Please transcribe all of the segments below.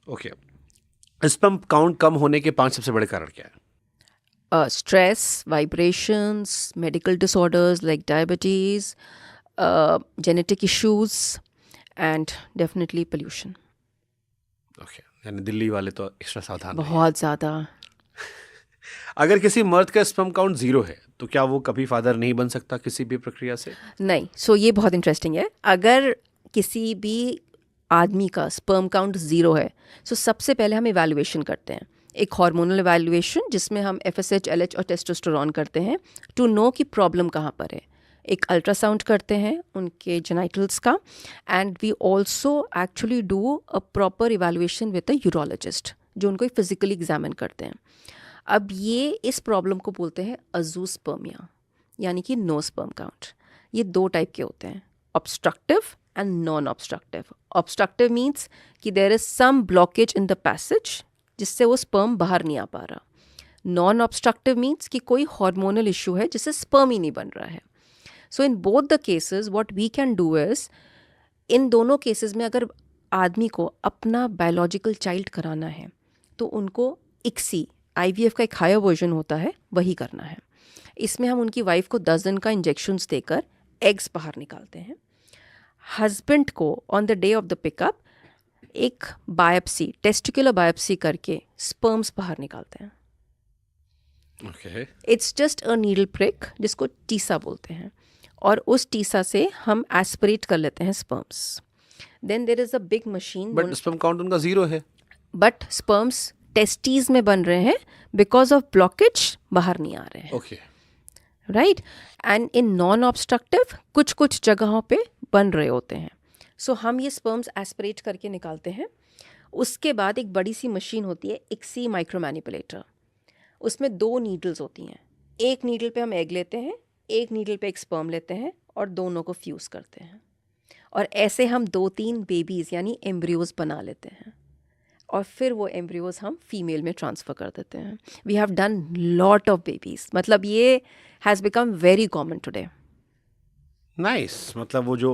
Okay, sperm count कम होने के 5 सबसे बड़े कारण क्या है? Stress, vibrations, medical disorders like diabetes, genetic issues, and definitely pollution. Okay, यानी दिल्ली वाले तो एक्स्ट्रा सावधान रहें। बहुत ज़्यादा। अगर किसी मर्द का स्पर्म काउंट 0 है तो क्या वो कभी फादर नहीं बन सकता किसी भी प्रक्रिया से? नहीं, सो ये बहुत इंटरेस्टिंग है। अगर किसी भी आदमी का स्पर्म काउंट 0 है, सो सबसे पहले हम इवैल्यूएशन करते हैं, एक हार्मोनल इवैल्यूएशन जिसमें हम FSH, LH और टेस्टोस्टेरोन करते हैं टू नो कि प्रॉब्लम कहाँ पर है। एक अल्ट्रासाउंड करते हैं उनके जेनाइटल्स का, and we also actually do a proper evaluation with a urologist जो उनको फिजिकली एग्जामिन करते हैं। अब ये इस प्रॉब्लम को बोलते हैं अजूस्पर्मिया, यानी कि नो स्पर्म काउंट। ये 2 टाइप के होते हैं, obstructive and non obstructive. Obstructive means कि there is some blockage in the passage जिससे वो स्पर्म बाहर नहीं आ पा रहा। नॉन ऑब्स्ट्रक्टिव मीन्स कि कोई हार्मोनल इशू है जिससे स्पर्म ही नहीं बन रहा है। So in both the cases what we can do is, इन दोनों केसेस में अगर आदमी को अपना बायोलॉजिकल चाइल्ड कराना है तो उनको ICSI, IVF का एक हायर वर्जन होता है, वही करना है। इसमें हम उनकी वाइफ को 10 दिन का इंजेक्शन्स देकर एग्स बाहर निकालते हैं। हस्बैंड को on the day of the pickup एक बायोप्सी, टेस्टिकुलर बायोप्सी करके स्पर्म्स बाहर निकालते हैं। Okay, it's just a needle prick जिसको टीसा बोलते हैं, और उस टीसा से हम एस्पिरेट कर लेते हैं sperms. Then there is a big machine, but sperm count उनका 0 है। बट स्पर्म्स टेस्टीज में बन रहे हैं बिकॉज ऑफ ब्लॉकेज, बाहर नहीं आ रहे हैं। Okay, right. And in non obstructive कुछ कुछ जगहों पे बन रहे होते हैं। सो हम ये स्पर्म्स एस्पिरेट करके निकालते हैं। उसके बाद एक बड़ी सी मशीन होती है, ICSI माइक्रो मैनिपुलेटर। उसमें 2 नीडल्स होती हैं। एक नीडल पे हम एग लेते हैं, एक नीडल पे एक स्पर्म लेते हैं और दोनों को फ्यूज़ करते हैं, और ऐसे हम 2-3 बेबीज़ यानी एम्ब्रियोज बना लेते हैं, और फिर वो एम्ब्रियोज हम फीमेल में ट्रांसफ़र कर देते हैं। We have done lot of babies, मतलब ये has become very common today. Nice. मतलब वो जो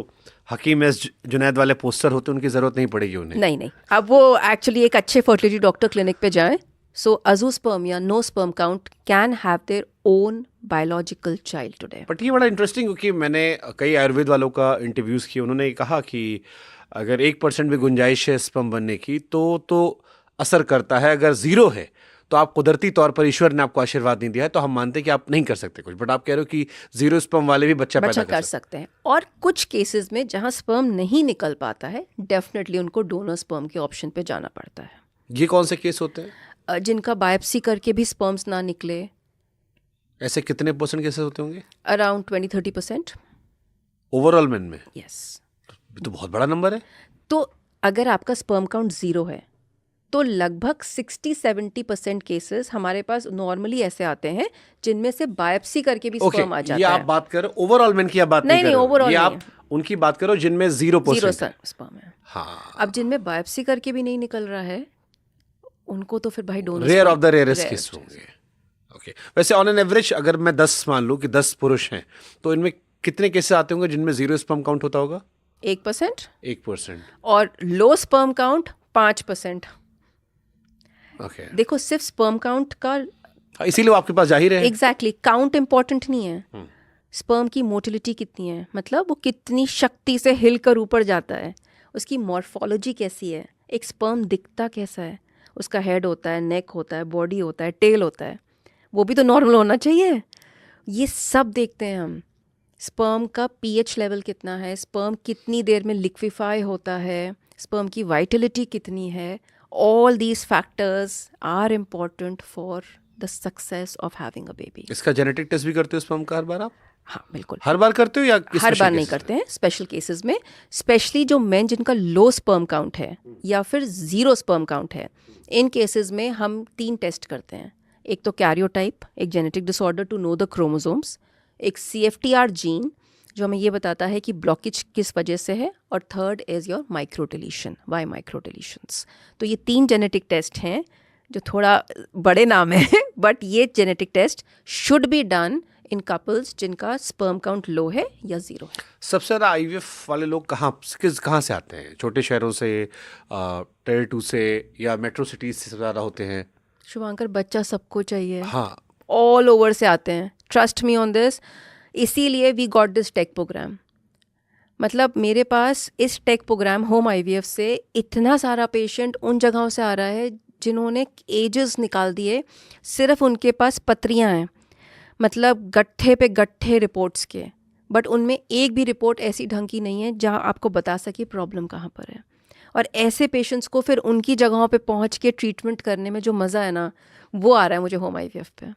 हकीम एस जुनैद वाले पोस्टर होते हैं उनकी ज़रूरत नहीं पड़ेगी उन्हें। नहीं, अब वो एक्चुअली एक अच्छे फर्टिलिटी डॉक्टर क्लिनिक पे जाएं। So azoospermia, no sperm count, can have their own biological child today. But ये बड़ा इंटरेस्टिंग, क्योंकि मैंने कई आयुर्वेद वालों का इंटरव्यूज़ किए, उन्होंने कहा कि अगर 1% भी गुंजाइश है स्पर्म बनने की तो असर करता है। अगर 0 है तो आप कुदरती तौर पर, ईश्वर ने आपको आशीर्वाद नहीं दिया है तो हम मानते हैं कि आप नहीं कर सकते कुछ, बट आप कह रहे हो कि 0 स्पर्म वाले भी बच्चा पैदा कर सकते हैं। और कुछ केसेस में जहां स्पर्म नहीं निकल पाता है, डेफिनेटली उनको डोनर स्पर्म के ऑप्शन पे जाना पड़ता है। ये कौन से केस होते हैं? जिनका बायोप्सी करके भी स्पर्म्स ना निकले। ऐसे कितने % केसेस होते होंगे? अराउंड 20-30%। ओवरऑल मेन में? यस। तो बहुत बड़ा नंबर है। तो अगर आपका स्पर्म काउंट 0 है तो लगभग 60-70% केसेस हमारे पास नॉर्मली ऐसे आते हैं जिनमें से बायोप्सी करके भी स्पर्म आ जाता है। ये आप बात करो ओवरऑल मेन की, आप बात नहीं कर रहे हो। ओवरऑल ये आप उनकी बात करो जिनमें 0% स्पर्म है। हाँ। अब जिनमें बायोप्सी करके भी नहीं निकल रहा है उनको तो फिर भाई donor, rare of the rarest case होंगे। ओके, वैसे ऑन एन एवरेज अगर मैं 10 मान लूं कि 10 पुरुष हैं तो इनमें कितने केसेस आते होंगे जिनमें 0 स्पर्म काउंट होता होगा? 1%। 1%। और लो स्पर्म काउंट 5%। ओके, देखो सिर्फ स्पर्म काउंट का, इसीलिए वो आपके पास जा ही रहे हैं। एग्जैक्टली, काउंट इंपॉर्टेंट नहीं है। स्पर्म की मोटिलिटी कितनी है, मतलब वो कितनी शक्ति से हिलकर ऊपर जाता है, उसकी मॉर्फोलॉजी कैसी है, एक स्पर्म दिखता कैसा है, उसका हेड होता है, नेक होता है, बॉडी होता है, टेल होता है, वो भी तो नॉर्मल होना चाहिए। ये सब देखते हैं हम। स्पर्म का pH लेवल कितना है, स्पर्म कितनी देर में लिक्विफाई होता है, स्पर्म की वाइटलिटी कितनी है। All these factors are important for the success of having a baby. इसका जेनेटिक टेस्ट भी करते हो स्पर्म का हर बार आप? हाँ बिल्कुल। हर बार करते हो या हर बार नहीं करते हैं, स्पेशल केसेस में। स्पेशली जो मेन जिनका लो स्पर्म काउंट है या फिर 0 स्पर्म काउंट है, इन केसेस में हम 3 टेस्ट करते हैं। एक तो कैरियोटाइप, एक genetic disorder to know the chromosomes, एक CFTR जीन जो हमें ये बताता है कि ब्लॉकेज किस वजह से है, और third is your micro deletion, Y micro deletions. तो ये 3 जेनेटिक टेस्ट हैं जो थोड़ा बड़े नाम है, बट ये genetic test should be done in couples जिनका स्पर्म काउंट लो है या ज़ीरो है। सबसे ज़्यादा आईवीएफ वाले लोग कहाँ से आते हैं? छोटे शहरों से, टियर 2 से, या मेट्रो सिटीज़ से सबसे ज़्यादा होते हैं? शुभांकर, बच्चा सबको चाहिए, हाँ, ऑल ओवर से आते हैं, ट्रस्ट मी ऑन दिस। इसीलिए we got this tech program. मतलब मेरे पास इस टेक प्रोग्राम होम आईवीएफ से इतना सारा पेशेंट उन जगहों से आ रहा है जिन्होंने एजेस निकाल दिए, सिर्फ उनके पास पत्रियां हैं, मतलब गट्ठे पे गट्ठे रिपोर्ट्स के, बट उनमें एक भी रिपोर्ट ऐसी ढंग की नहीं है जहां आपको बता सके प्रॉब्लम कहाँ पर है। और ऐसे पेशेंट्स को फिर उनकी जगहों पे पहुंच के ट्रीटमेंट करने में जो मज़ा है ना, वो आ रहा है मुझे होम आईवीएफ पे।